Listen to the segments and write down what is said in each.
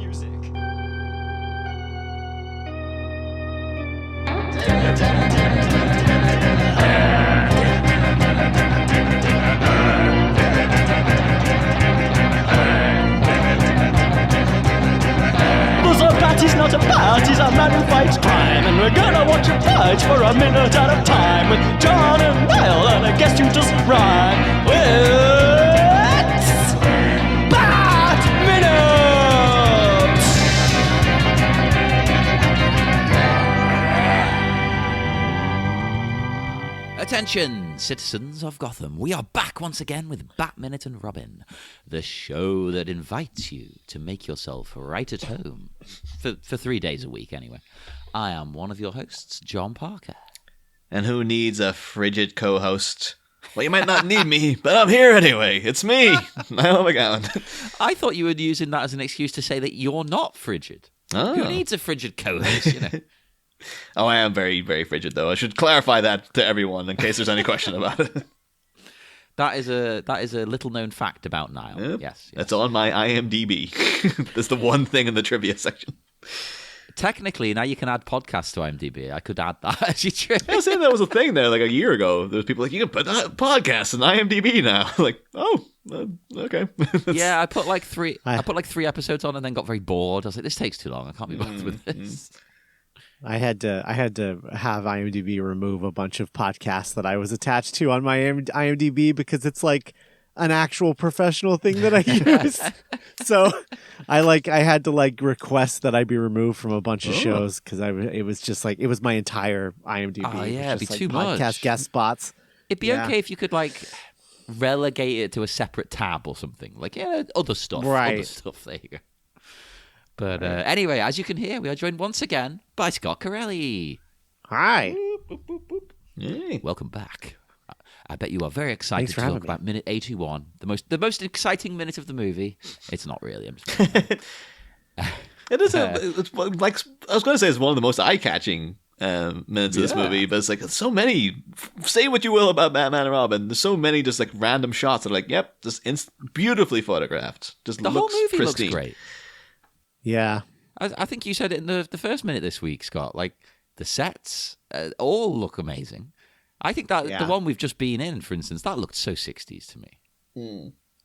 music. Party's not a bat, he's a man who fights crime. And we're gonna watch him fight for a minute at a time. With John and Niall and a guest who doesn't rhyme. It's Bat Minute! Attention, citizens of Gotham. We are back once again with Bat Minute and Robin, the show that invites you to make yourself right at home. For 3 days a week, anyway. I am one of your hosts, John Parker. And who needs a frigid co-host? Well, you might not need me, but I'm here anyway. It's me, Niall McGowan. I thought you were using that as an excuse to say that you're not frigid. Oh. Who needs a frigid co-host, you know? Oh, I am very, very frigid, though. I should clarify that to everyone in case there's any question about it. That is a little-known fact about Niall. Yep. Yes. That's on my IMDb. That's the one thing in the trivia section. Technically, now you can add podcasts to IMDb. I could add that as you try. I was saying that was a thing there like a year ago. There was people like, you can put podcasts in IMDb now. Like, oh, okay. Yeah, I put like three episodes on and then got very bored. I was like, this takes too long. I can't be bothered with this. I had to have IMDb remove a bunch of podcasts that I was attached to on my IMDb because it's like an actual professional thing that I use. So I had to request that I be removed from a bunch of shows because it was my entire IMDb. Oh yeah, it'd be too podcast much. Guest spots. It'd be okay if you could relegate it to a separate tab or something. Other stuff. Right. Other stuff. There you go. But anyway, as you can hear, we are joined once again by Scott Carelli. Hi. Yay. Welcome back. I bet you are very excited to having talk me. about minute 81, the most exciting minute of the movie. It's not really. I'm just It is. It's like I was going to say, it's one of the most eye-catching minutes of this movie, but it's so many. Say what you will about Batman and Robin. There's so many just random shots that are yep, just beautifully photographed. Just the looks whole movie pristine. looks great. Yeah. I think you said it in the first minute this week, Scott. The sets all look amazing. I think that the one we've just been in, for instance, that looked so 60s to me.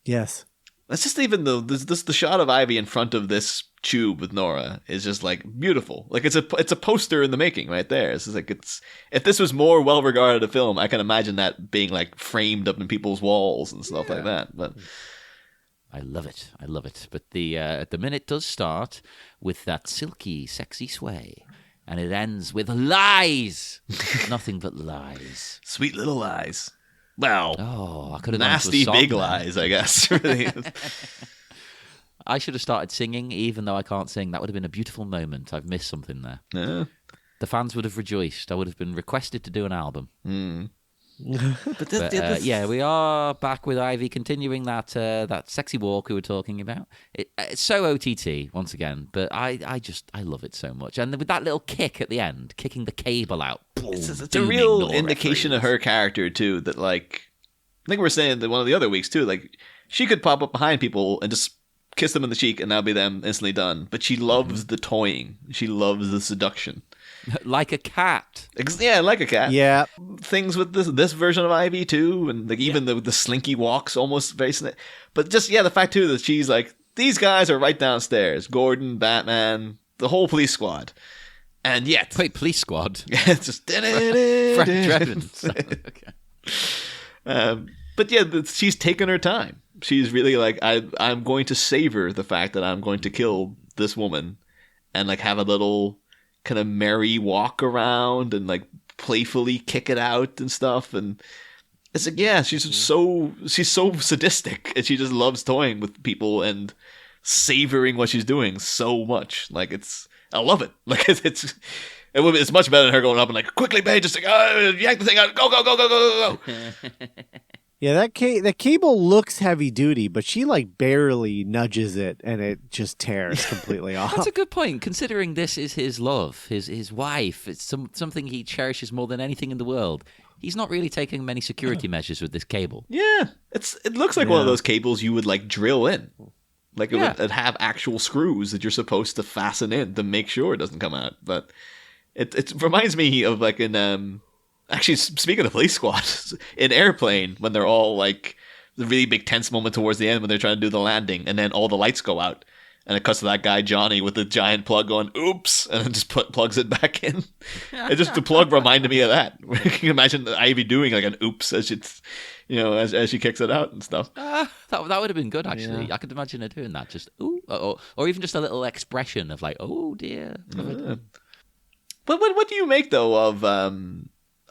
Yes. That's just even though the shot of Ivy in front of this tube with Nora is just beautiful. It's a poster in the making right there. It's just if this was more well regarded a film, I can imagine that being framed up in people's walls and stuff like that. But I love it. But the minute does start with that silky, sexy sway, and it ends with lies. Nothing but lies. sweet little lies. Well, I could have nasty big lies, I guess. Really. I should have started singing, even though I can't sing. That would have been a beautiful moment. I've missed something there. Yeah. The fans would have rejoiced. I would have been requested to do an album. But we are back with Ivy continuing that sexy walk we were talking about. It's so OTT once again, but I love it so much. And with that little kick at the end, kicking the cable out, boom, it's a real indication of her character too. That I think we were saying that one of the other weeks too. She could pop up behind people and just kiss them in the cheek, and that'll be them instantly done. But she loves the toying. She loves the seduction. Like a cat. Yeah, like a cat. Yeah. Things with this version of Ivy too, and even the slinky walks almost very. But just the fact too that she's these guys are right downstairs. Gordon, Batman, the whole police squad, and yet Wait, police squad. it's just Frank Drebin. Okay. But she's taken her time. She's really I'm going to savor the fact that I'm going to kill this woman, and have a little kind of merry walk around and playfully kick it out and stuff. And it's she's so sadistic, and she just loves toying with people and savoring what she's doing so much. I love it. It's much better than her going up and quickly, babe, just yank the thing out, go, go, go, go, go, go. Yeah, that cable looks heavy duty, but she barely nudges it, and it just tears completely off. That's a good point, considering this is his love, his wife. It's something he cherishes more than anything in the world. He's not really taking many security measures with this cable. Yeah, it looks like one of those cables you would drill in. Like it'd have actual screws that you're supposed to fasten in to make sure it doesn't come out. But it reminds me of like in actually speaking of Police Squad in Airplane when they're all like the really big tense moment towards the end when they're trying to do the landing and then all the lights go out. And it cuts to that guy, Johnny, with the giant plug going, oops, and then just plugs it back in. And just the plug reminded me of that. Can you imagine Ivy doing like an oops as it's, as she kicks it out and stuff? That would have been good, actually. Yeah. I could imagine her doing that. Just, ooh, or even just a little expression of like, oh, dear. Yeah. But what do you make, though,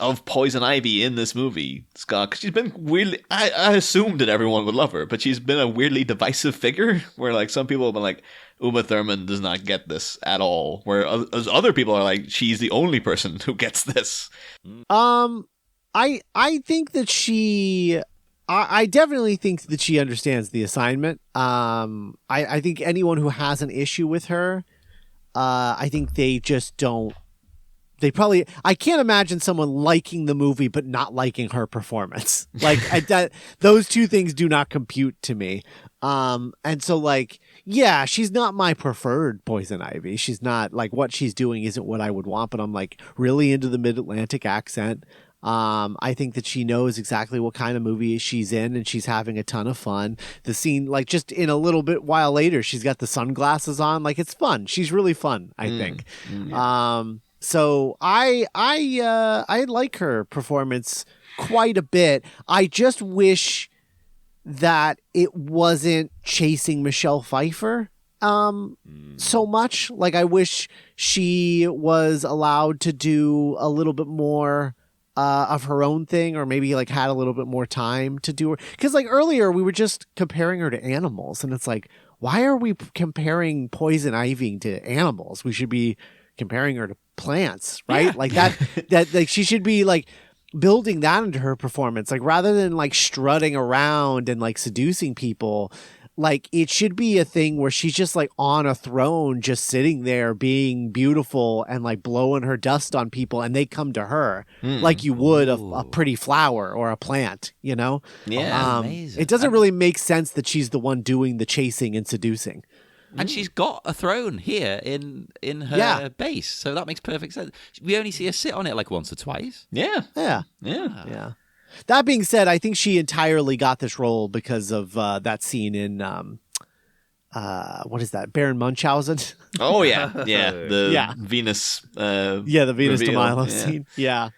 of Poison Ivy in this movie, Scott? Because she's been weirdly... I assumed that everyone would love her, but she's been a weirdly divisive figure, where like some people have been like, Uma Thurman does not get this at all, whereas other people are like, she's the only person who gets this. I think that she... I definitely think that she understands the assignment. I think anyone who has an issue with her, I think they just don't... I can't imagine someone liking the movie but not liking her performance. Like those two things do not compute to me. And so like, yeah, she's not my preferred Poison Ivy. She's not like what she's doing isn't what I would want, but I'm like really into the Mid-Atlantic accent. I think that she knows exactly what kind of movie she's in and she's having a ton of fun. The scene, like just in a little bit while later, she's got the sunglasses on. Like it's fun. She's really fun, I think. So I like her performance quite a bit. I just wish that it wasn't chasing Michelle Pfeiffer so much. Like I wish she was allowed to do a little bit more of her own thing, or maybe like had a little bit more time to do her. Because like earlier we were just comparing her to animals, and it's like, why are we comparing Poison Ivy to animals? We should be comparing her to plants, right? Yeah. Like that like she should be like building that into her performance, like rather than like strutting around and like seducing people. Like it should be a thing where she's just like on a throne, just sitting there being beautiful and like blowing her dust on people, and they come to her like you would a pretty flower or a plant, Yeah. Amazing. It doesn't really make sense that she's the one doing the chasing and seducing. And she's got a throne here in her base, so that makes perfect sense. We only see her sit on it like once or twice. Yeah. That being said, I think she entirely got this role because of that scene in what is that? Baron Munchausen. Oh yeah, the Venus. The Venus de Milo scene. Yeah,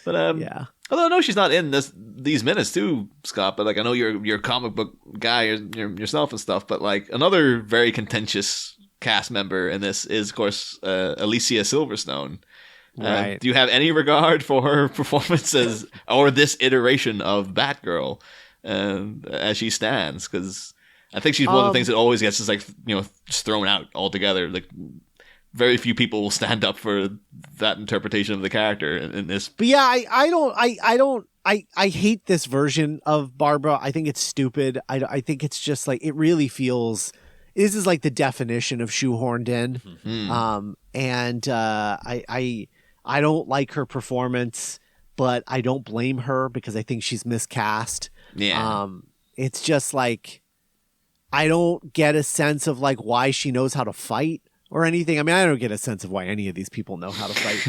but although I know she's not in these minutes too, Scott. But like I know you're a comic book guy yourself and stuff. But like another very contentious cast member in this is, of course, Alicia Silverstone. Right. Do you have any regard for her performances or this iteration of Batgirl as she stands? Because I think she's one of the things that always gets just like just thrown out altogether. Like very few people will stand up for that interpretation of the character in this. But yeah, I hate this version of Barbara. I think it's stupid. I think it's just like it really feels. This is like the definition of shoehorned in. And I don't like her performance, but I don't blame her because I think she's miscast. Yeah. It's just like I don't get a sense of like why she knows how to fight or anything. I mean, I don't get a sense of why any of these people know how to fight.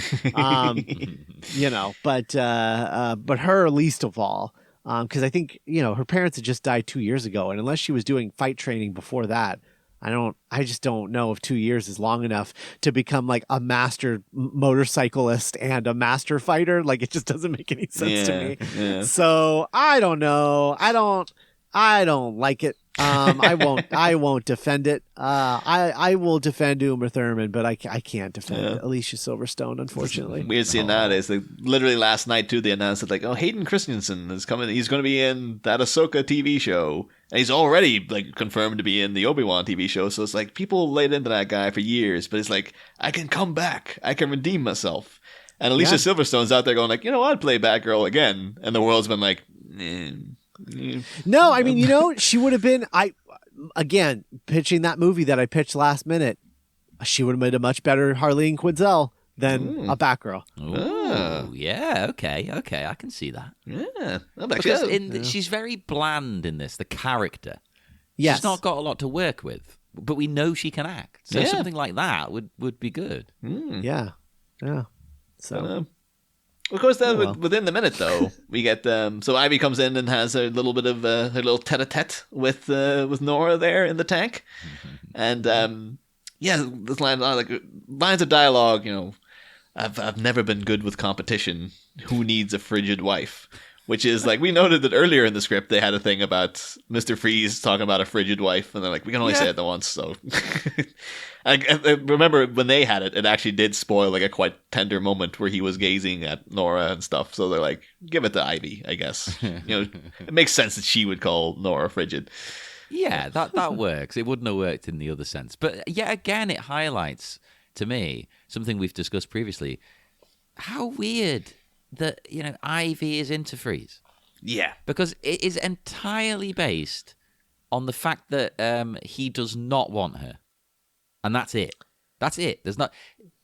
But her least of all. Because I think, her parents had just died 2 years ago, and unless she was doing fight training before that, I just don't know if 2 years is long enough to become like a master motorcyclist and a master fighter. Like it just doesn't make any sense to me. Yeah. So I don't know. I don't like it. I won't defend it. I will defend Uma Thurman, but I can't defend Alicia Silverstone, unfortunately. Weird seeing nowadays. Like, literally last night too, they announced that like, Hayden Christensen is coming. He's going to be in that Ahsoka TV show, and he's already like confirmed to be in the Obi-Wan TV show. So it's like people laid into that guy for years, but it's like I can come back. I can redeem myself. And Alicia Silverstone's out there going like, I'd play Batgirl again, and the world's been like. No, I mean, she would have been. Again, pitching that movie that I pitched last minute, she would have made a much better Harleen Quinzel than a Batgirl. Oh, yeah, okay, I can see that. Yeah, because she's very bland in this. The character Yes. She's not got a lot to work with, but we know she can act. So Yeah. something like that would be good. Yeah. So Of course, then well. within the minute, though, we get so Ivy comes in and has a little bit of a little tete-a-tete with Nora there in the tank, and this line like lines of dialogue. I've never been good with competition. Who needs a frigid wife? Which is like, we noted that earlier in the script they had a thing about Mr. Freeze talking about a frigid wife, and they're like, we can only say it the once. So I remember when they had it, it actually did spoil like a quite tender moment where he was gazing at Nora and stuff. So they're like, give it to Ivy, I guess. It makes sense that she would call Nora frigid. Yeah, that works. It wouldn't have worked in the other sense. But yet again, it highlights to me something we've discussed previously. How weird that, Ivy is into Freeze. Yeah. Because it is entirely based on the fact that he does not want her. And that's it. That's it. There's not.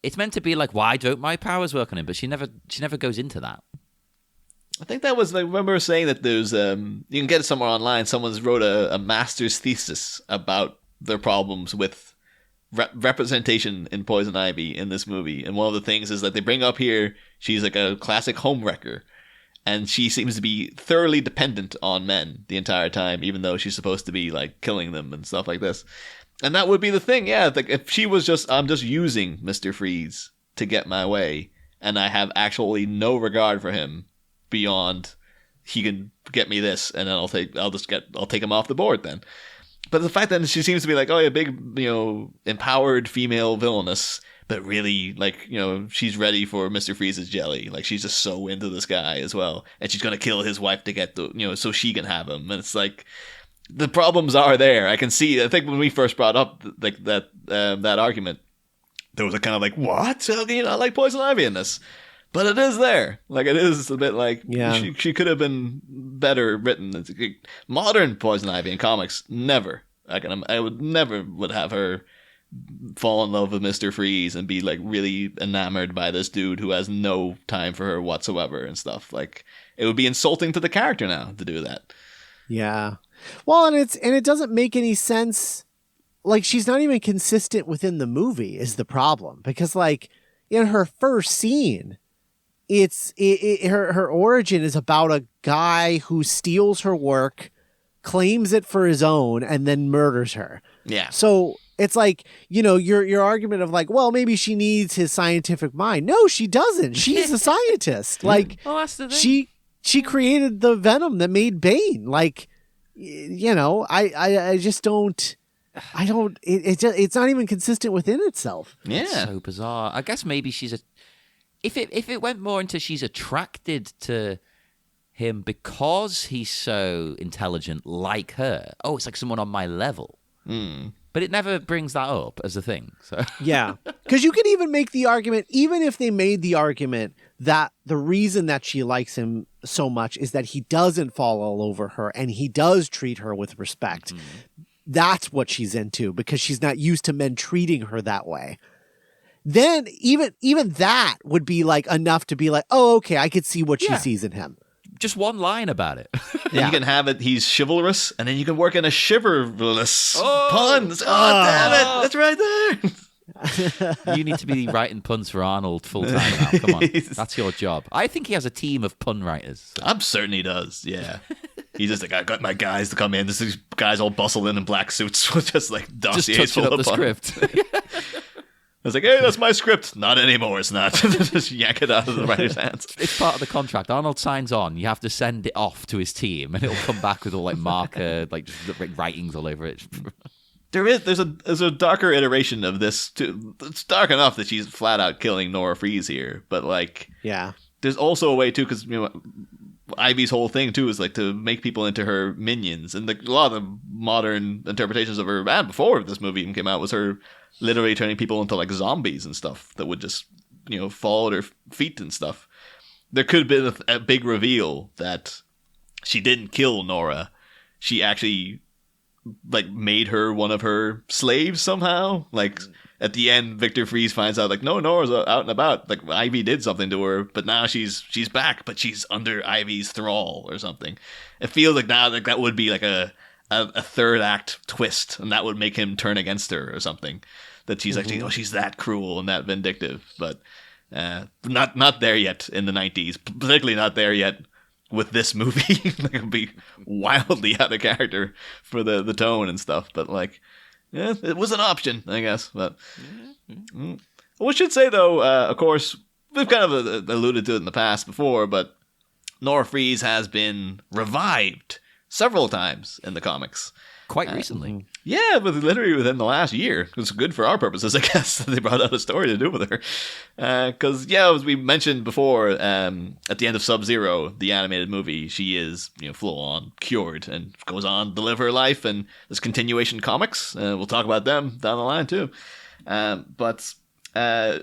It's meant to be like, why don't my powers work on him? But she never goes into that. I think that was, I remember saying that there's, you can get it somewhere online. Someone's wrote a master's thesis about their problems with representation in Poison Ivy in this movie. And one of the things is that they bring up here, she's like a classic homewrecker. And she seems to be thoroughly dependent on men the entire time, even though she's supposed to be like killing them and stuff like this. And that would be the thing, yeah. Like if she was I'm just using Mr. Freeze to get my way, and I have actually no regard for him beyond he can get me this, and then I'll take him off the board then. But the fact that she seems to be like, oh yeah, big, empowered female villainess, but really, like, she's ready for Mr. Freeze's jelly. Like, she's just so into this guy as well. And she's going to kill his wife to get so she can have him. And it's like, the problems are there. I can see, I think when we first brought up, like, that argument, there was a kind of like, what? How can you not like Poison Ivy in this? But it is there. Like, it is a bit like, she could have been better written. It's modern Poison Ivy in comics, never. I would never have her fall in love with Mr. Freeze and be like really enamored by this dude who has no time for her whatsoever and stuff. Like, it would be insulting to the character now to do that. Yeah. Well, and it doesn't make any sense. Like, she's not even consistent within the movie is the problem, because like in her first scene, her origin is about a guy who steals her work, claims it for his own, and then murders her. Yeah. So it's like, your argument of like, well, maybe she needs his scientific mind. No, she doesn't. She's a scientist. Like, well, that's the thing. She created the venom that made Bane. Like, I just don't. It's not even consistent within itself. Yeah. It's so bizarre. I guess maybe she's if it went more into she's attracted to him because he's so intelligent like her. Oh, it's like someone on my level. But it never brings that up as a thing. So yeah, because you could even make the argument, even if they made the argument that the reason that she likes him so much is that he doesn't fall all over her and he does treat her with respect. That's what she's into, because she's not used to men treating her that way. Then even that would be like enough to be like, oh, okay, I could see what she sees in him. Just one line about it. Yeah. You can have it, he's chivalrous, and then you can work in a shiverless puns. Oh, damn it. That's right there. You need to be writing puns for Arnold full time now. Come on. That's your job. I think he has a team of pun writers. So. I'm certain he does, yeah. He's just like, I got my guys to come in. These guys all bustle in black suits with just like dossiers full of puns. Script. I was like, hey, that's my script. Not anymore, it's not. Just yank it out of the writer's hands. It's part of the contract. Arnold signs on. You have to send it off to his team, and it'll come back with all like marker, like just like writings all over it. There's a darker iteration of this too. It's dark enough that she's flat out killing Nora Freeze here, but like, yeah, there's also a way too, because Ivy's whole thing too is like to make people into her minions, and like a lot of the modern interpretations of her, and before this movie even came out, was her literally turning people into like zombies and stuff that would just fall at her feet and stuff. There could have been a big reveal that she didn't kill Nora. She actually like made her one of her slaves somehow. Like at the end, Victor Freeze finds out like, no, Nora's out and about. Like Ivy did something to her, but now she's back, but she's under Ivy's thrall or something. It feels like now like that would be like a a third act twist, and that would make him turn against her or something. That she's actually, she's that cruel and that vindictive, but not there yet in the 90s. Particularly not there yet with this movie. It would be wildly out of character for the tone and stuff. But like, yeah, it was an option, I guess. But we should say though, of course, we've kind of alluded to it in the past before, but Nora Freeze has been revived several times in the comics. Quite recently. Yeah, but literally within the last year. It was good for our purposes, I guess, that they brought out a story to do with her. Because, as we mentioned before, at the end of Sub-Zero, the animated movie, she is, full-on cured and goes on to live her life. And there's continuation comics. We'll talk about them down the line, too. But a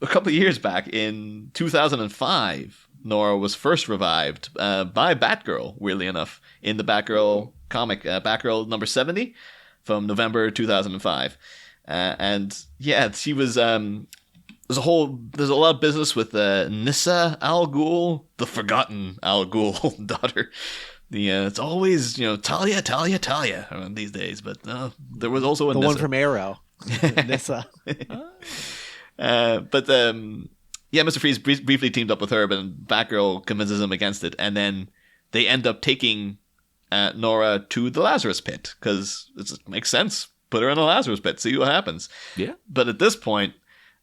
couple of years back, in 2005, Nora was first revived by Batgirl, weirdly enough, in the Batgirl comic, Batgirl number 70 from November 2005. And yeah, she was, there's a lot of business with Nissa Al Ghul, the forgotten Al Ghul daughter. It's always, Talia these days, but there was also a the Nissa. one from Arrow. Nissa. Mr. Freeze briefly teamed up with her, but Batgirl convinces him against it, and then they end up taking Nora to the Lazarus Pit, because it makes sense. Put her in a Lazarus Pit, see what happens. Yeah. But at this point,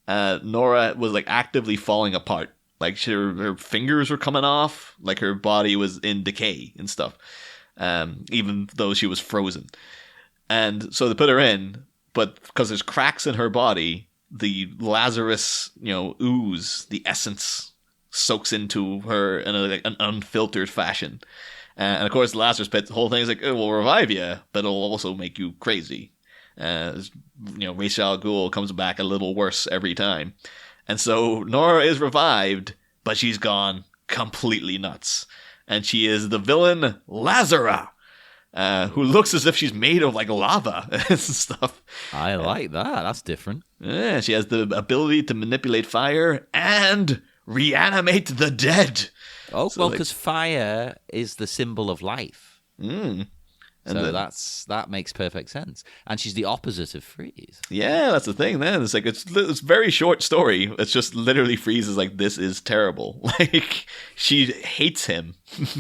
Nora was like actively falling apart. Like her fingers were coming off, like her body was in decay and stuff, even though she was frozen. And so they put her in, but because there's cracks in her body, the Lazarus, ooze, the essence soaks into her in an unfiltered fashion. And of course, the Lazarus Pit, the whole thing is like, it will revive you, but it'll also make you crazy. Ra's al Ghul comes back a little worse every time. And so Nora is revived, but she's gone completely nuts. And she is the villain Lazara, who looks as if she's made of like lava and stuff. I like that. That's different. Yeah, she has the ability to manipulate fire and reanimate the dead. Oh, so, well, because fire is the symbol of life. So that makes perfect sense. And she's the opposite of Freeze. Yeah, that's the thing, man. It's like, it's a very short story. It's just literally Freeze is like, this is terrible. Like, she hates him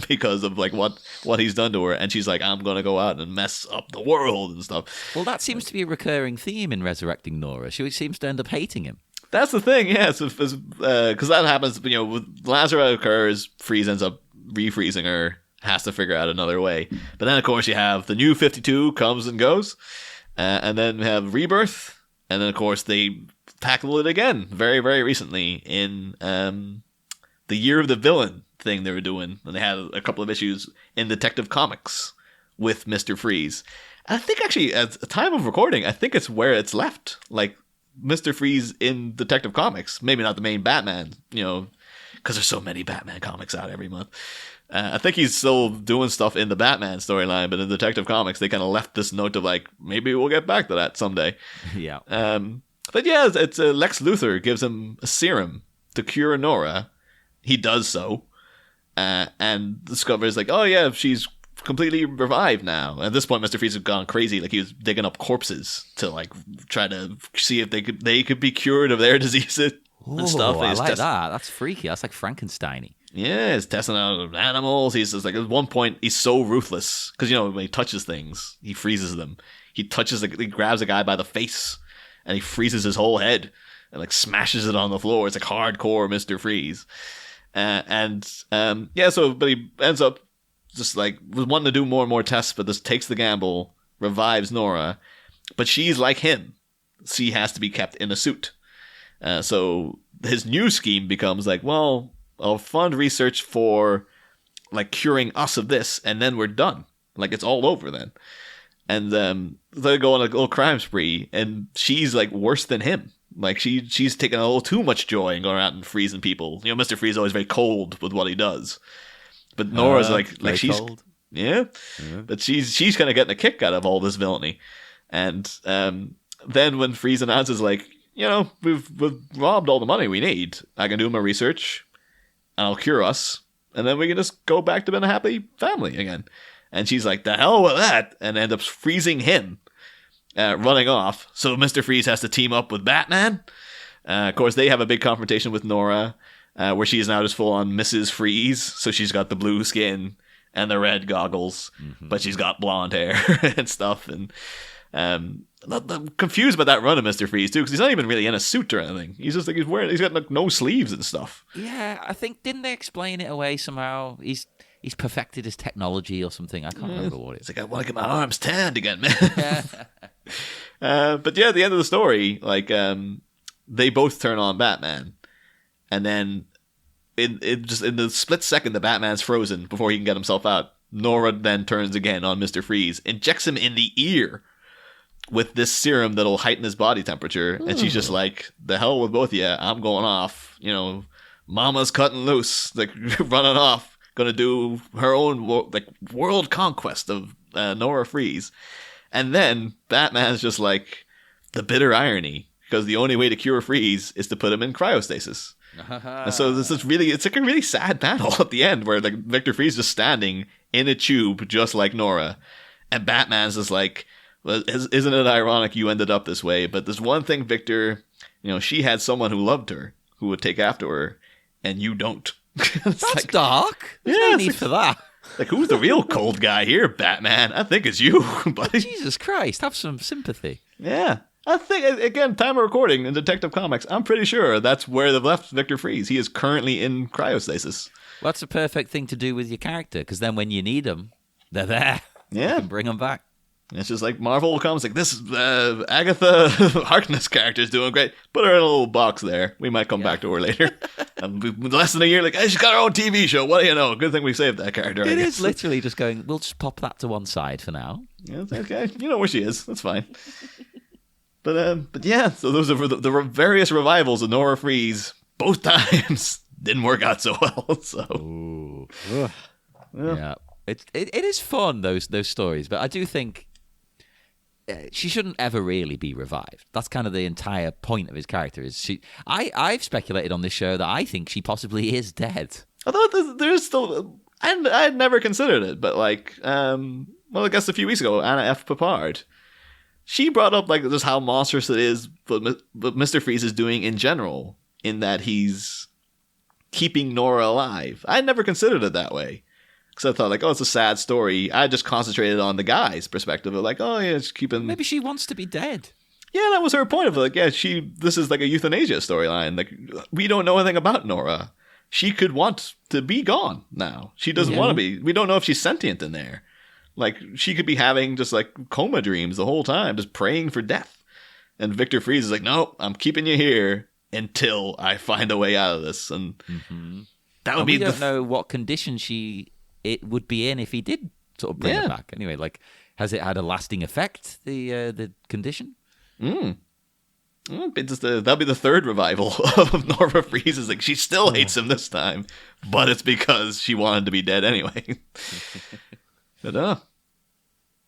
because of like what he's done to her. And she's like, I'm going to go out and mess up the world and stuff. Well, that seems to be a recurring theme in resurrecting Nora. She seems to end up hating him. That's the thing, yeah. Because that happens, with Lazara occurs, Freeze ends up refreezing her, has to figure out another way. But then, of course, you have the new 52 comes and goes, and then we have Rebirth, and then, of course, they tackle it again very, very recently in the Year of the Villain thing they were doing, and they had a couple of issues in Detective Comics with Mr. Freeze. And I think, actually, at the time of recording, I think it's where it's left, like, Mr. Freeze in Detective Comics. Maybe not the main Batman, because there's so many Batman comics out every month. I think he's still doing stuff in the Batman storyline, but in Detective Comics, they kind of left this note of like, maybe we'll get back to that someday. Yeah. But yeah, it's Lex Luthor gives him a serum to cure Nora. He does so, and discovers like, oh yeah, she's completely revived now. At this point, Mr. Freeze has gone crazy. Like, he was digging up corpses to like try to see if they could be cured of their diseases and stuff. I like that. That's freaky. That's like Frankenstein-y. Yeah, he's testing out animals. He's just like, at one point, he's so ruthless because when he touches things, he freezes them. He grabs a guy by the face and he freezes his whole head and like smashes it on the floor. It's like hardcore Mr. Freeze. But he ends up just like was wanting to do more and more tests, but this takes the gamble, revives Nora, but she's like him. She has to be kept in a suit. So his new scheme becomes like, well, I'll fund research for like curing us of this, and then we're done. Like, it's all over then. And they go on a little crime spree, and she's like worse than him. Like, she's taking a little too much joy in going out and freezing people. Mr. Freeze is always very cold with what he does. But Nora's like she's cold. Yeah. But she's kind of getting a kick out of all this villainy. And then when Freeze announces like, we've robbed all the money we need, I can do my research and I'll cure us, and then we can just go back to being a happy family again. And she's like, the hell with that, and ends up freezing him, running off. So Mr. Freeze has to team up with Batman. Of course, they have a big confrontation with Nora, where she is now just full on Mrs. Freeze. So she's got the blue skin and the red goggles, but she's got blonde hair and stuff. And I'm confused about that run of Mr. Freeze too, because he's not even really in a suit or anything. He's just like he's got like no sleeves and stuff. Yeah, I think didn't they explain it away somehow? He's perfected his technology or something. I can't remember what it is. It's like I want to get my arms tanned again, man. But yeah, at the end of the story, like they both turn on Batman, and then in the split second the Batman's frozen before he can get himself out, Nora then turns again on Mr. Freeze, injects him in the ear with this serum that'll heighten his body temperature, and she's just like, the hell with both of you, I'm going off, mama's cutting loose, like running off, gonna do her own world conquest of Nora Freeze. And then Batman's just like, the bitter irony, because the only way to cure Freeze is to put him in cryostasis. And so it's like a really sad battle at the end where like Victor Freeze is just standing in a tube just like Nora, and Batman's just like, well, isn't it ironic you ended up this way? But there's one thing, Victor, she had someone who loved her, who would take after her, and you don't. That's like, dark. There's no need for that. Like, who's the real cold guy here, Batman? I think it's you, buddy. Jesus Christ, have some sympathy. Yeah. I think, again, time of recording in Detective Comics, I'm pretty sure that's where they've left Victor Freeze. He is currently in cryostasis. Well, that's a perfect thing to do with your character, because then when you need them, they're there. Yeah. You can bring them back. It's just like Marvel comes like, this Agatha Harkness character is doing great. Put her in a little box there. We might come back to her later. Less than a year, like, hey, she's got her own TV show. What do you know? Good thing we saved that character. It is literally just going, we'll just pop that to one side for now. Yeah, it's okay. You know where she is. That's fine. But yeah, so those are the various revivals of Nora Freeze. Both times didn't work out so well. So Ooh. Yeah, it is fun, those stories, but I do think she shouldn't ever really be revived. That's kind of the entire point of his character. Is she? I've speculated on this show that I think she possibly is dead. Although there's still, I had never considered it, but like, well, I guess a few weeks ago, Anna F. Papard, she brought up like just how monstrous it is, but Mr. Freeze is doing in general, in that he's keeping Nora alive. I had never considered it that way. Because I thought, like, oh, it's a sad story. I just concentrated on the guy's perspective of, like, oh, yeah, it's keeping... Maybe she wants to be dead. Yeah, that was her point of it. Like, yeah, this is like a euthanasia storyline. Like, we don't know anything about Nora. She could want to be gone now. She doesn't want to be. We don't know if she's sentient in there. Like, she could be having just, like, coma dreams the whole time, just praying for death. And Victor Freeze is like, no, I'm keeping you here until I find a way out of this. And that would be... We don't know what condition it would be in if he did sort of bring her back. Anyway, like, has it had a lasting effect, the condition? That'll be the third revival of Nora Freeze. Is like, she still hates him this time, but it's because she wanted to be dead anyway. But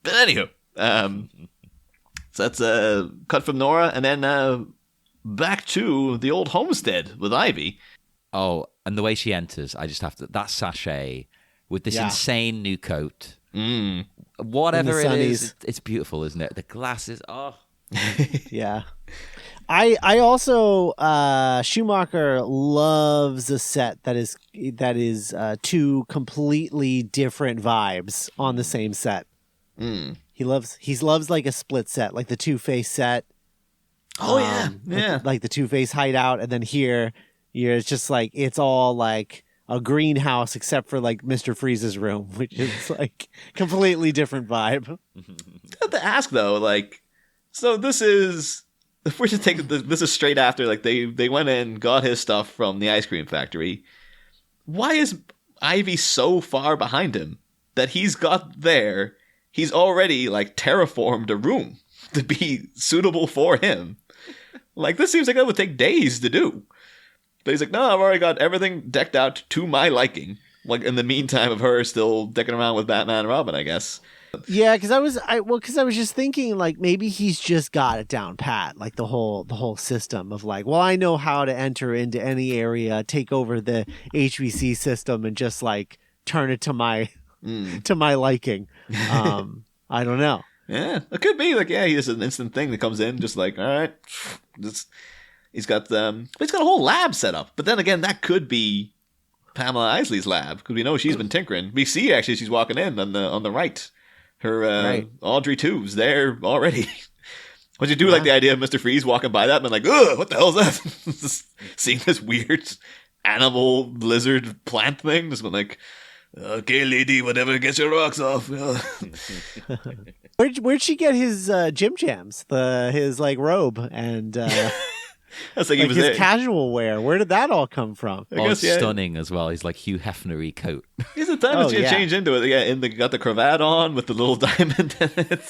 anywho, so that's a cut from Nora, and then back to the old homestead with Ivy. Oh, and the way she enters, I just have to... That sachet with this insane new coat. Whatever it is, it's beautiful, isn't it? The glasses, Yeah. I also Schumacher loves a set that is two completely different vibes on the same set. He loves like a split set, like the Two-Face set. Oh yeah. Like the Two-Face hideout, and then here it's just like it's all like a greenhouse except for like Mr. Freeze's room, which is like completely different vibe. I have to ask though, like, so this is, if we're just taking this is straight after like they went in, got his stuff from the ice cream factory. Why is Ivy so far behind him that he's already like terraformed a room to be suitable for him? Like, this seems like it would take days to do. But he's like, no, I've already got everything decked out to my liking. Like, in the meantime of her still dicking around with Batman and Robin, I guess. Yeah, because I was just thinking, like, maybe he's just got it down pat, like the whole system of like, well, I know how to enter into any area, take over the HVC system, and just like turn it to my to my liking. I don't know. Yeah, it could be like, yeah, he's an instant thing that comes in, just like, all right, he's got a whole lab set up. But then again, that could be Pamela Isley's lab because we know she's been tinkering. We see actually she's walking in on the right. Her Audrey 2's there already. What you do like the idea of Mr. Freeze walking by that and like, ugh, what the hell is that? Just seeing this weird animal lizard plant thing, just been like, okay, lady, whatever, get your rocks off. Where'd she get his gym jams? His like robe and That's like he was his there. Casual wear. Where did that all come from? I guess, yeah. Stunning as well. He's like Hugh Hefner-y coat. He's a time to change into it. Yeah, got the cravat on with the little diamond in it.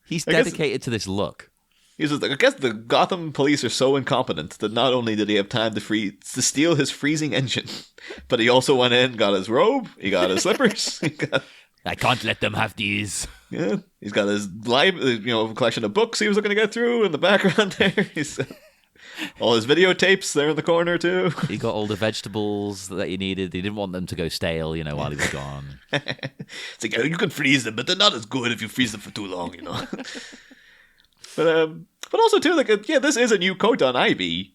He's dedicated to this look. He's just like, I guess the Gotham police are so incompetent that not only did he have time to steal his freezing engine, but he also went in, got his robe, he got his slippers. I can't let them have these. Yeah, he's got his collection of books he was looking to get through in the background there. He's all his videotapes there in the corner too. He got all the vegetables that he needed. He didn't want them to go stale, while he was gone. It's like, you can freeze them, but they're not as good if you freeze them for too long, But also too, this is a new coat on Ivy.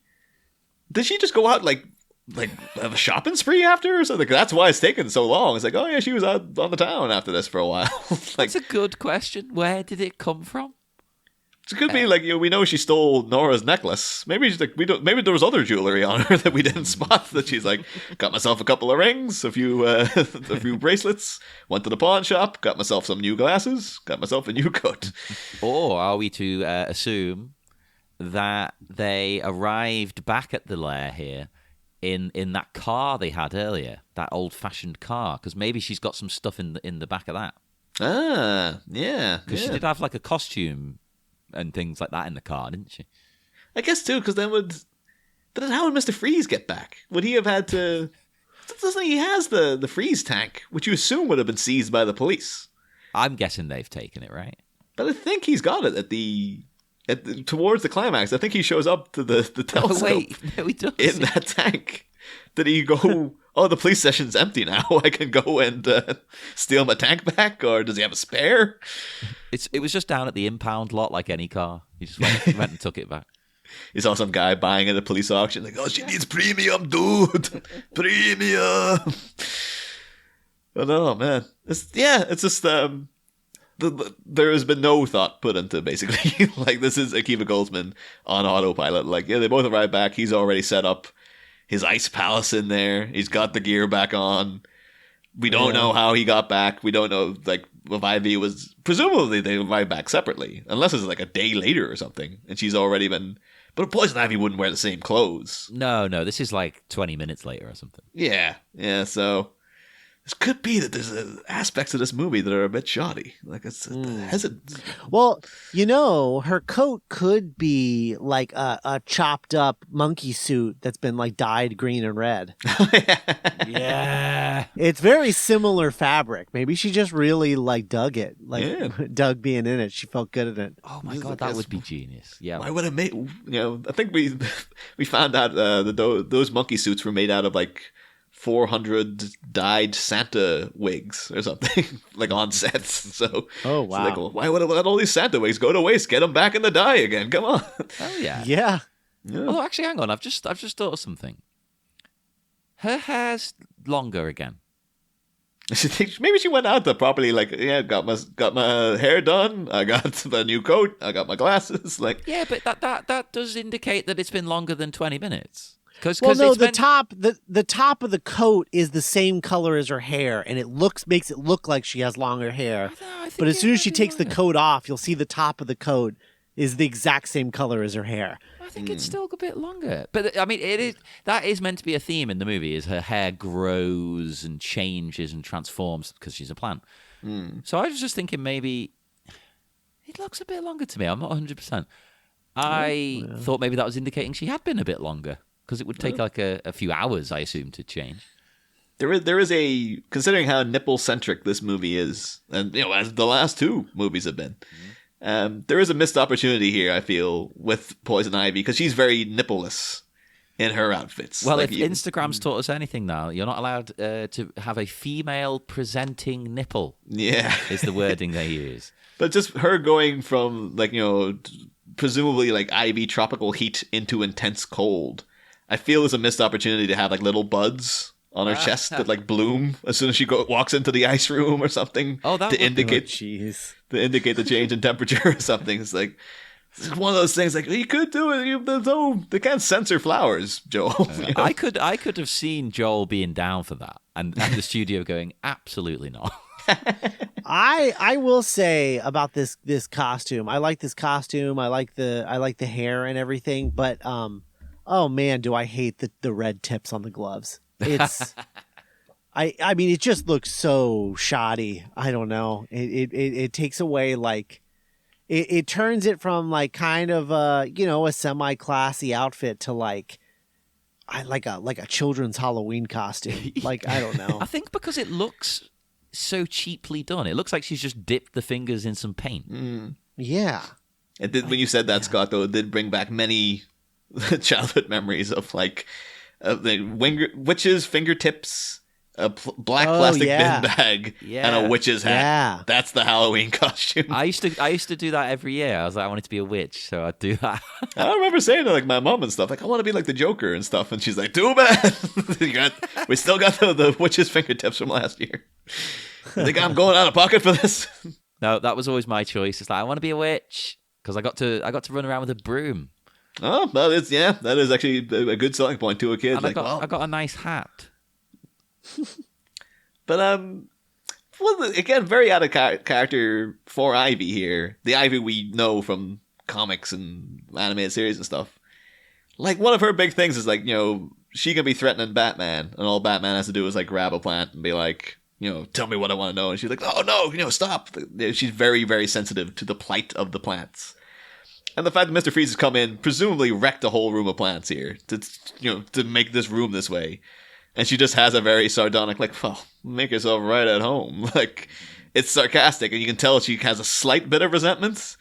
Did she just go out like have a shopping spree after or something? That's why it's taken so long. It's like, oh yeah, she was out on the town after this for a while. That's a good question. Where did it come from? It could be we know she stole Nora's necklace. Maybe she's like, maybe there was other jewelry on her that we didn't spot. That she's like, got myself a couple of rings, a few bracelets, went to the pawn shop, got myself some new glasses, got myself a new coat. Or are we to assume that they arrived back at the lair here in that car they had earlier, that old-fashioned car? Because maybe she's got some stuff in the back of that. Ah, yeah. Because she did have like a costume and things like that in the car, didn't she? I guess too, because then how would Mr. Freeze get back? Would he have had to? Doesn't he has the freeze tank, which you assume would have been seized by the police? I'm guessing they've taken it, right? But I think he's got it towards the climax. I think he shows up to the telescope. Oh, wait, no, he does. In that tank. Did he go? Oh, the police station's empty now. I can go and steal my tank back, or does he have a spare? It was just down at the impound lot, like any car. He just went and took it back. He saw some guy buying at a police auction, like, oh, she needs premium, dude, premium. Oh no, man, it's just there has been no thought put into basically like this is Akiva Goldsman on autopilot. Like, yeah, they both arrive back. He's already set up his ice palace in there. He's got the gear back on. We don't know how he got back. We don't know, if Ivy was... Presumably they arrived back separately. Unless it's like a day later or something. And she's already been... But Poison Ivy wouldn't wear the same clothes. No. This is like 20 minutes later or something. Yeah, so... This could be that there's aspects of this movie that are a bit shoddy. Like, it's hesitant. Well, her coat could be like a chopped up monkey suit that's been like dyed green and red. Yeah. It's very similar fabric. Maybe she just really dug it. Doug being in it. She felt good in it. Oh my God, that would be genius. Yeah. Why would it make... I think we found out those monkey suits were made out of 400 dyed Santa wigs or something, on sets. So, oh wow, well, why would I let all these Santa wigs go to waste? Get them back in the dye again. Come on. Oh yeah, yeah. Oh, actually, hang on. I've just thought of something. Her hair's longer again. Maybe she went out to properly got my hair done. I got a new coat. I got my glasses. Yeah, but that does indicate that it's been longer than 20 minutes. The top of the coat is the same color as her hair, and it makes it look like she has longer hair. But as soon as she takes the coat off, you'll see the top of the coat is the exact same color as her hair. I think it's still a bit longer. But I mean, that is meant to be a theme in the movie: is her hair grows and changes and transforms because she's a plant. So I was just thinking maybe it looks a bit longer to me. I'm not 100%. I thought maybe that was indicating she had been a bit longer. Because it would take a few hours, I assume, to change. There is a... Considering how nipple-centric this movie is, and, as the last two movies have been, there is a missed opportunity here, I feel, with Poison Ivy, because she's very nippleless. in her outfits. Well, Like, if Instagram's taught us anything now, you're not allowed to have a female presenting nipple. yeah, Is the wording they use. but just her going from like presumably like Ivy tropical heat into intense cold, I feel is a missed opportunity to have like little buds on her chest that like bloom as soon as she walks into the ice room or something. Oh, that to would- indicate jeez. to indicate the change in temperature or something. It's like it's one of those things. Like you could do it. They can't censor flowers, Joel. You know? I could have seen Joel being down for that, and the studio going, absolutely not. I will say about this costume. I like this costume. I like the hair and everything. But oh man, do I hate the red tips on the gloves. It's I mean, it just looks so shoddy. I don't know. It takes away like. It turns it from like kind of a semi-classy outfit to like a children's Halloween costume. Like I don't know. I think because it looks so cheaply done. It looks like she's just dipped the fingers in some paint. Yeah. It did, when you said that, Scott, though, it did bring back many childhood memories of like the witch's fingertips, a black plastic bin bag, and a witch's hat. Yeah. That's the Halloween costume. I used to do that every year. I was like, I wanted to be a witch, so I'd do that. I remember saying to like my mom and stuff, like I want to be like the Joker and stuff, and she's like, "Too bad, we still got the witch's fingertips from last year." I think I'm going out of pocket for this. No, that was always my choice. It's like I want to be a witch because I got to run around with a broom. Oh, well, that is actually a good selling point to a kid. And Like, I got a nice hat. But well, again, very out of character for Ivy here. The Ivy we know from comics and animated series and stuff. Like one of her big things is like she can be threatening Batman, and all Batman has to do is like grab a plant and be like, tell me what I want to know, and she's like, oh no, stop. She's very, very sensitive to the plight of the plants. And the fact that Mr. Freeze has come in, presumably wrecked a whole room of plants here to make this room this way. And she just has a very sardonic, like, well, make yourself right at home. Like, it's sarcastic, and you can tell she has a slight bit of resentment.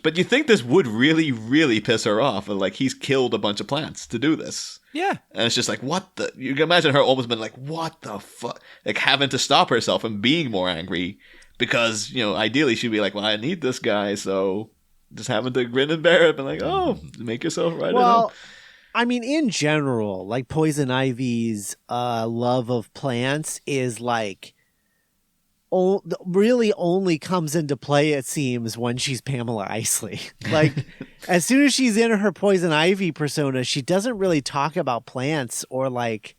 But you think this would really, really piss her off. And, like, he's killed a bunch of plants to do this. Yeah. And it's just like, what the... You can imagine her almost been like, what the fuck? Like, having to stop herself and being more angry. Because, ideally she'd be like, well, I need this guy, so... Just having to grin and bear it, and like, oh, make yourself right at home. I mean, in general, like Poison Ivy's love of plants is like really only comes into play, it seems, when she's Pamela Isley. Like, as soon as she's in her Poison Ivy persona, she doesn't really talk about plants or like,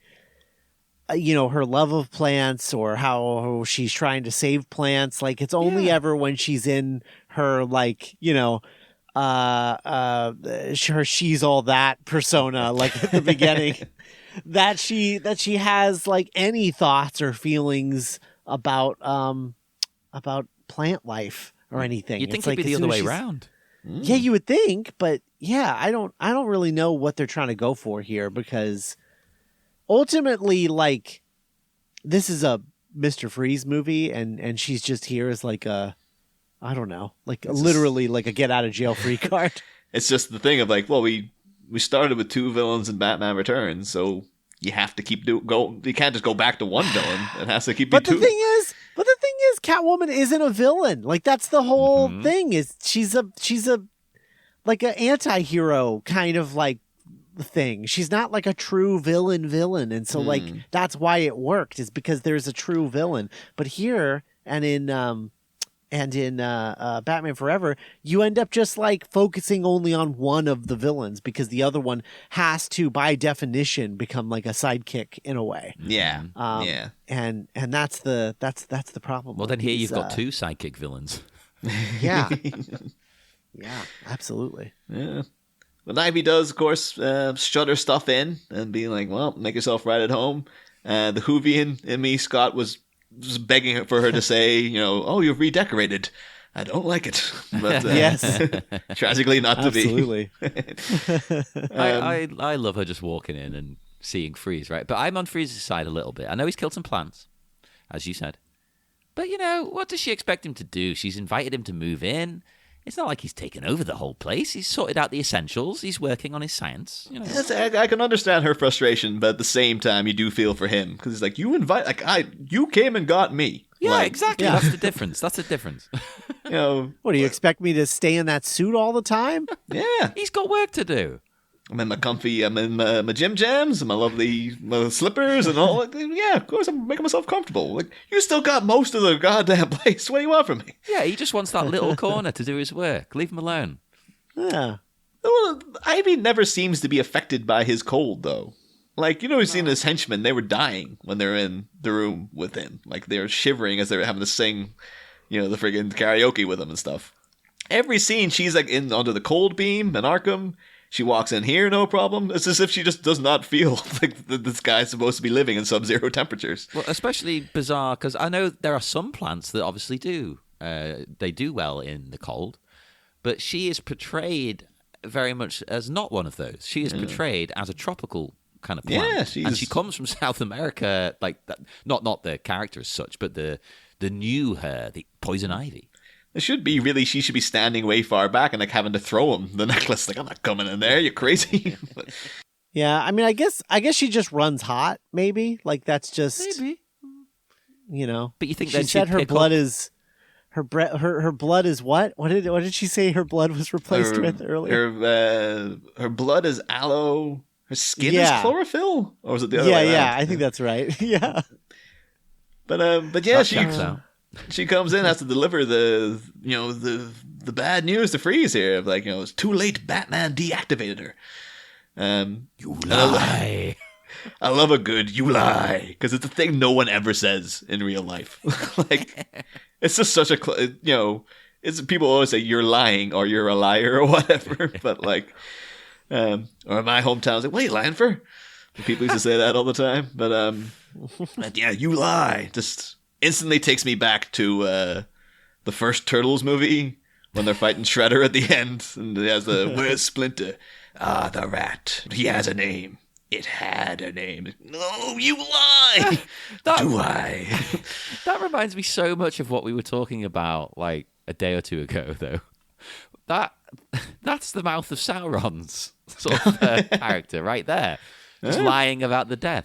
her love of plants or how she's trying to save plants. Like, it's only ever when she's in her like, her she's all that persona, like at the beginning, that she has like any thoughts or feelings about plant life or anything. You'd think It's it'd be like the as other soon way as around. Yeah, you would think, but yeah, I don't really know what they're trying to go for here, because ultimately, like, this is a Mr. Freeze movie, and she's just here as like a, I don't know, like literally like a get out of jail free card. It's just the thing of like, well, we started with 2 villains in Batman Returns, so you have to keep go. You can't just go back to one villain. It has to keep. But be the 2. thing is, Catwoman isn't a villain. Like, that's the whole thing. Is she's a like an anti-hero kind of like thing. She's not like a true villain, and so like that's why it worked, is because there's a true villain. But here and in Batman Forever, you end up just like focusing only on one of the villains, because the other one has to, by definition, become like a sidekick in a way. Yeah, yeah. And that's the problem. Well, with then here these, you've got 2 sidekick villains. Yeah. Yeah, absolutely. Yeah. But Ivy does, of course, shut her stuff in and be like, well, make yourself right at home. The Whovian in me, Scott, was begging for her to say, oh, you've redecorated. I don't like it. But Yes. tragically not to be. Absolutely. I love her just walking in and seeing Freeze, right? But I'm on Freeze's side a little bit. I know he's killed some plants, as you said. But, what does she expect him to do? She's invited him to move in. It's not like he's taken over the whole place. He's sorted out the essentials. He's working on his science. You know. Yes, I can understand her frustration, but at the same time, you do feel for him because he's like, you came and got me. Yeah, Like, exactly. Yeah. That's the difference. That's the difference. You know, What, do you expect me to stay in that suit all the time? yeah. He's got work to do. I'm in my gym jams and my slippers and all. Like, yeah, of course, I'm making myself comfortable. Like, you still got most of the goddamn place. What do you want from me? Yeah, he just wants that little corner to do his work. Leave him alone. Yeah. Well, Ivy never seems to be affected by his cold, though. Like, we've seen his henchmen, they were dying when they were in the room with him. Like, they were shivering as they were having to sing, the friggin' karaoke with him and stuff. Every scene, she's, like, in under the cold beam in Arkham. She walks in here, no problem. It's as if she just does not feel like this guy's supposed to be living in sub-zero temperatures. Well, especially bizarre, because I know there are some plants that obviously do. They do well in the cold. But she is portrayed very much as not one of those. She is portrayed as a tropical kind of plant. Yeah, and she comes from South America, like that. Not the character as such, but the new her, the poison ivy. It should be really, she should be standing way far back and like having to throw him the necklace. Like, I'm not coming in there, you crazy. Yeah, I mean, I guess she just runs hot, maybe. Like, that's just, Maybe. But you think she then said she'd her pick blood up- is, her blood is what? What did she say her blood was replaced with earlier? Her blood is aloe. Her skin Yeah. is chlorophyll? Or was it the other Yeah, way yeah, around? I think that's right. Yeah. But yeah, That checks out. she comes in, has to deliver the bad news to Freeze here. Of like, it's too late, Batman deactivated her. You lie. I love a good "you lie" because it's a thing no one ever says in real life. Like, it's just such a it's people always say you're lying or you're a liar or whatever. But like, or in my hometown, it's like, what are you lying for? People used to say that all the time. But yeah, you lie. Just instantly takes me back to the first Turtles movie when they're fighting Shredder at the end, and he has the "Where's Splinter? Ah, the rat. He has a name. It had a name. No, you lie. Do I? That reminds me so much of what we were talking about like a day or two ago, though. That's the mouth of Sauron's sort of character right there. Just lying about the death.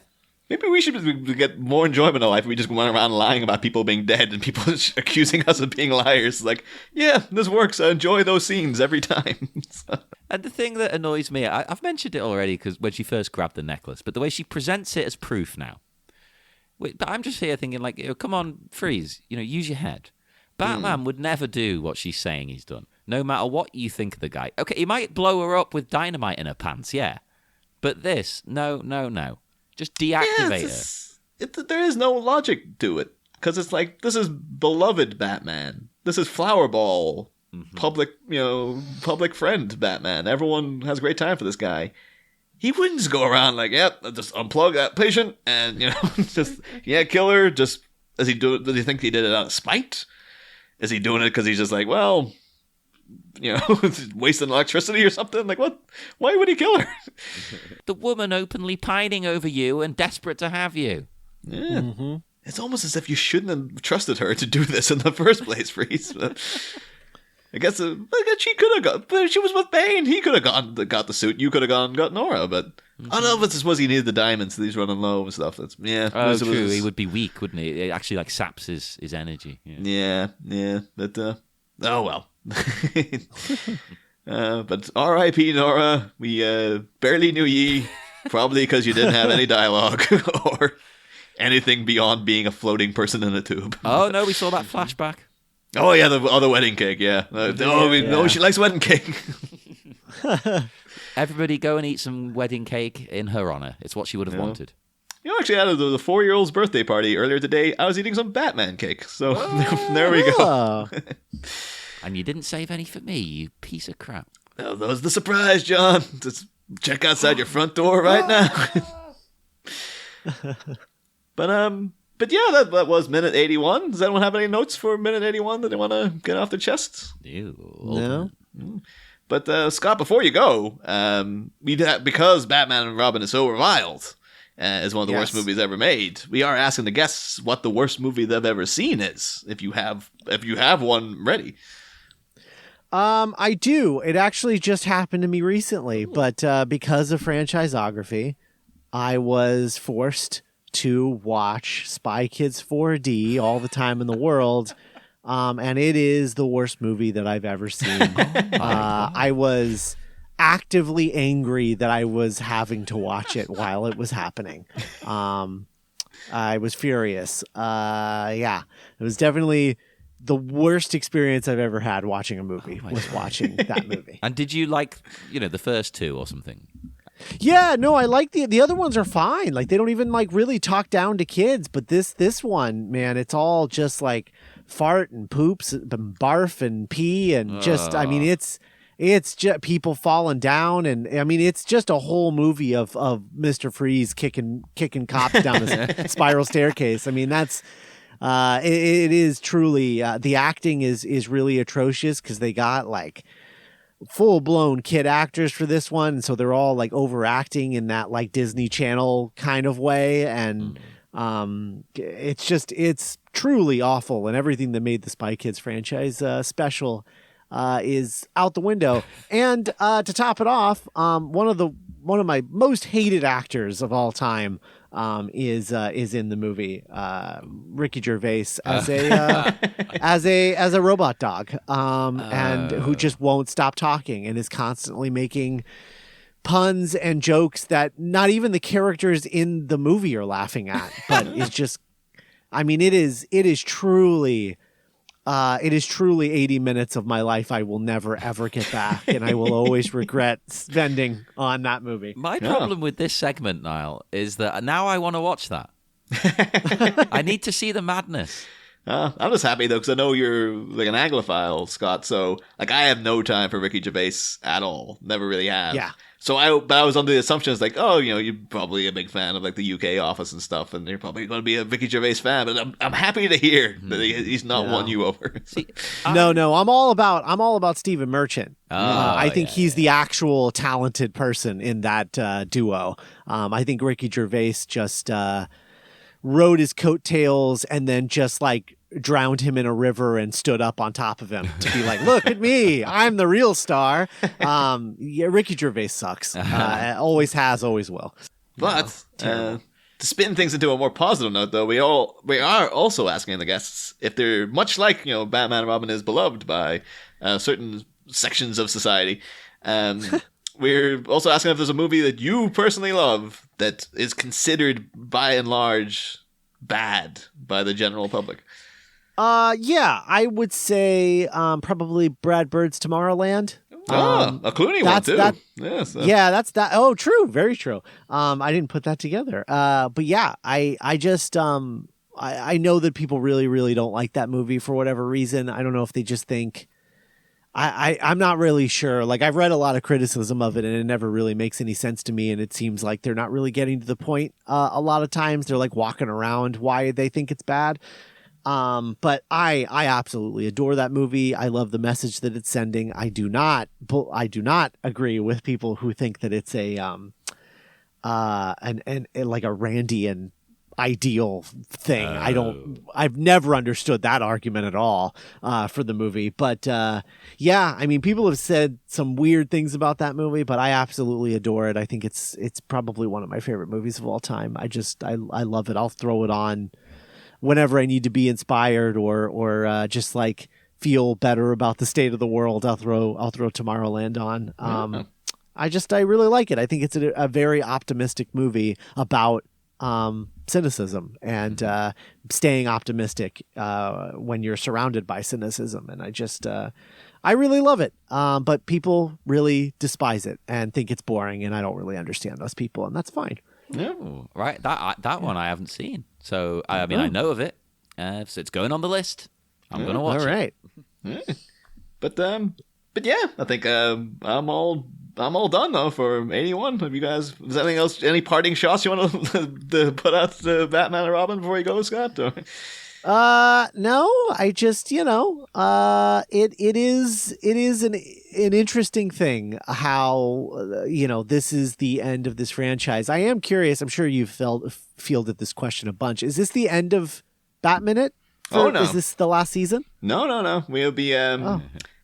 Maybe we should get more enjoyment in life if we just went around lying about people being dead and people accusing us of being liars. Like, yeah, this works. I enjoy those scenes every time. And the thing that annoys me, I've mentioned it already because when she first grabbed the necklace, but the way she presents it as proof now. But I'm just here thinking, like, come on, Freeze, use your head. Batman would never do what she's saying he's done, no matter what you think of the guy. Okay, he might blow her up with dynamite in her pants, yeah. But this, no. Just deactivate her. There is no logic to it. Because it's like, this is beloved Batman. This is Flower Ball. Public friend Batman. Everyone has a great time for this guy. He wouldn't just go around like, yep, just unplug that patient and, just, kill her. Just, does he think he did it out of spite? Is he doing it because he's just like, well, wasting electricity or something? Like, what? Why would he kill her? The woman openly pining over you and desperate to have you. Yeah. Mm-hmm. It's almost as if you shouldn't have trusted her to do this in the first place, Freeze. I guess she could have got, but she was with Bane. He could have got the suit. You could have gone and got Nora, but I don't know if it's suppose he needed the diamonds, so he's running low and stuff. That's True. He would be weak, wouldn't he? It actually like saps his energy. Yeah. But oh well. But R.I.P. Nora. We barely knew ye, probably because you didn't have any dialogue or anything beyond being a floating person in a tube. Oh no, we saw that flashback. Oh yeah, the wedding cake. Yeah. No, she likes wedding cake. Everybody go and eat some wedding cake in her honor. It's what she would have wanted. Actually, out of the 4-year-old's birthday party earlier today, I was eating some Batman cake. So there we go. Oh. And you didn't save any for me, you piece of crap. Oh, that was the surprise, John. Just check outside your front door right now. But yeah, that was minute 81. Does anyone have any notes for minute 81 that they want to get off their chests? No. But Scott, before you go, because Batman and Robin is so reviled as one of the worst movies ever made, we are asking the guests what the worst movie they've ever seen is. If you have one ready. I do. It actually just happened to me recently, but because of franchisography, I was forced to watch Spy Kids 4D all the time in the world. And it is the worst movie that I've ever seen. I was actively angry that I was having to watch it while it was happening. I was furious. Yeah, it was definitely the worst experience I've ever had watching a movie was watching that movie. And did you like, the first two or something? Yeah, no, I like the other ones are fine. Like they don't even like really talk down to kids, but this one, man, it's all just like fart and poops and barf and pee and just I mean it's just people falling down, and I mean it's just a whole movie of Mr. Freeze kicking cops down the spiral staircase. I mean that's it is truly the acting is really atrocious because they got like full-blown kid actors for this one, and so they're all like overacting in that like Disney Channel kind of way, and it's truly awful, and everything that made the Spy Kids franchise special is out the window. And to top it off, one of my most hated actors of all time is in the movie, Ricky Gervais as a robot dog, and who just won't stop talking and is constantly making puns and jokes that not even the characters in the movie are laughing at, but it's just, I mean, it is truly 80 minutes of my life I will never, ever get back, and I will always regret spending on that movie. My problem with this segment, Niall, is that now I want to watch that. I need to see the madness. I'm just happy, though, because I know you're like an Anglophile, Scott, so like I have no time for Ricky Gervais at all. Never really have. Yeah. So I was under the assumption it's like, oh, you're probably a big fan of like the UK Office and stuff, and you're probably going to be a Ricky Gervais fan. But I'm happy to hear that he's not won you over. See, no, I'm all about Stephen Merchant. I think he's the actual talented person in that duo. I think Ricky Gervais just rode his coattails and then just like drowned him in a river and stood up on top of him to be like, look at me, I'm the real star. Yeah, Ricky Gervais sucks. Always has, always will. But to spin things into a more positive note, though, we are also asking the guests if they're much like Batman and Robin is beloved by certain sections of society. We're also asking if there's a movie that you personally love that is considered by and large bad by the general public. Yeah, I would say probably Brad Bird's Tomorrowland. A Clooney one too. Yes. Yeah, that's that. Oh, true, very true. I didn't put that together. But yeah, I just I know that people really, really don't like that movie for whatever reason. I don't know if they just think. I'm not really sure. Like I've read a lot of criticism of it, and it never really makes any sense to me. And it seems like they're not really getting to the point. A lot of times they're like walking around why they think it's bad. But I absolutely adore that movie. I love the message that it's sending. I do not agree with people who think that it's a like a Randian ideal thing. I've never understood that argument at all for the movie. But yeah, I mean, people have said some weird things about that movie, but I absolutely adore it. I think it's probably one of my favorite movies of all time. I love it. I'll throw it on whenever I need to be inspired or just like feel better about the state of the world. I'll throw Tomorrowland on. I really like it. I think it's a very optimistic movie about cynicism and staying optimistic when you're surrounded by cynicism. And I really love it. But people really despise it and think it's boring, and I don't really understand those people, and that's fine. Yeah. Right. That one I haven't seen. So, I mean, I know of it. So it's going on the list. I'm going to watch it. All right. Yeah. But yeah, I think I'm all done though for 81. Have you guys? Is there anything else? Any parting shots you want to put out to Batman and Robin before you go, Scott? Or? No, I just, it is an interesting thing how, this is the end of this franchise. I am curious. I'm sure you've fielded this question a bunch. Is this the end of Batminute? Oh, no. Is this the last season? No. We'll be,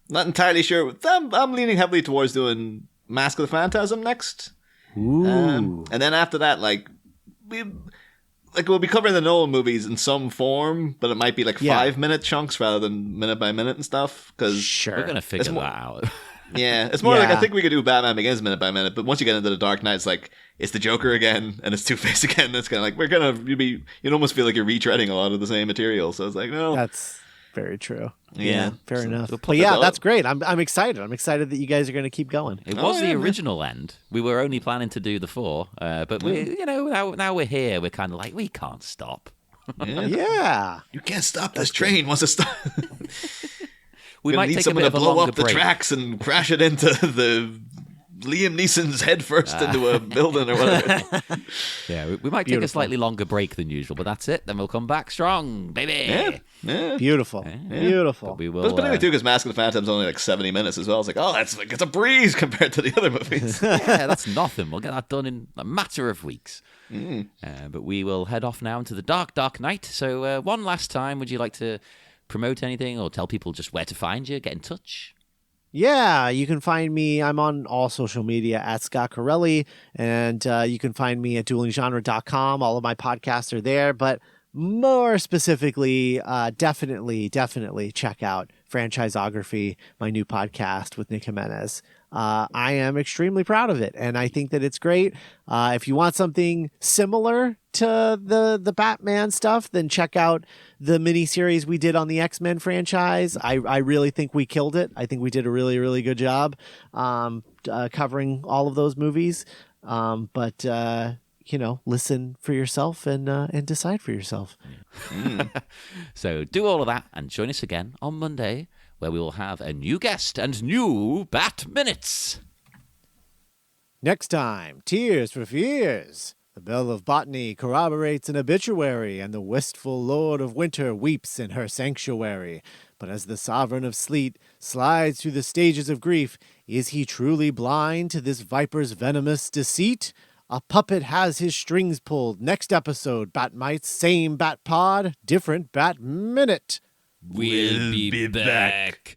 Not entirely sure. I'm leaning heavily towards doing Mask of the Phantasm next. Ooh. And then after that, we'll be covering the Nolan movies in some form, but it might be 5-minute chunks rather than minute by minute and stuff. Because sure, we're gonna figure that out. Yeah, it's more like I think we could do Batman Begins minute by minute, but once you get into the Dark Knight, it's the Joker again and it's Two-Face again. It's kind of you'd almost feel like you're retreading a lot of the same material. So it's no, that's very true. Yeah, fair enough. We'll but yeah, that's great. I'm excited. I'm excited that you guys are going to keep going. It was the original end. We were only planning to do the 4, but we, now we're here. We're kind of we can't stop. Yeah, you can't stop this train once it starts. We might need take someone a to bit of a blow longer up the break. tracks and crash it into the Liam Neeson's head first into a building or whatever. Yeah, we might take a slightly longer break than usual, but that's it. Then we'll come back strong, baby. Yeah. Beautiful. Beautiful. But we will. But it's particularly too because Mask of the Phantom's only 70 minutes as well. It's it's a breeze compared to the other movies. Yeah, that's nothing. We'll get that done in a matter of weeks. But we will head off now into the dark, dark night. So one last time, would you like to promote anything or tell people just where to find you, get in touch? Yeah, you can find me. I'm on all social media at Scott Carelli, and you can find me at duelinggenre.com. All of my podcasts are there, but more specifically, definitely check out Franchiseography, my new podcast with Nick Jimenez. I am extremely proud of it, and I think that it's great. If you want something similar to the Batman stuff, then check out the miniseries we did on the X-Men franchise. I really think we killed it. I think we did a really, really good job covering all of those movies. But listen for yourself and decide for yourself. So do all of that and join us again on Monday, where we will have a new guest and new Bat Minutes. Next time, Tears for Fears. The belle of botany corroborates an obituary, and the wistful lord of winter weeps in her sanctuary. But as the sovereign of sleet slides through the stages of grief, is he truly blind to this viper's venomous deceit? A puppet has his strings pulled. Next episode, Bat Mites, same Bat Pod, different Bat Minute. We'll be back.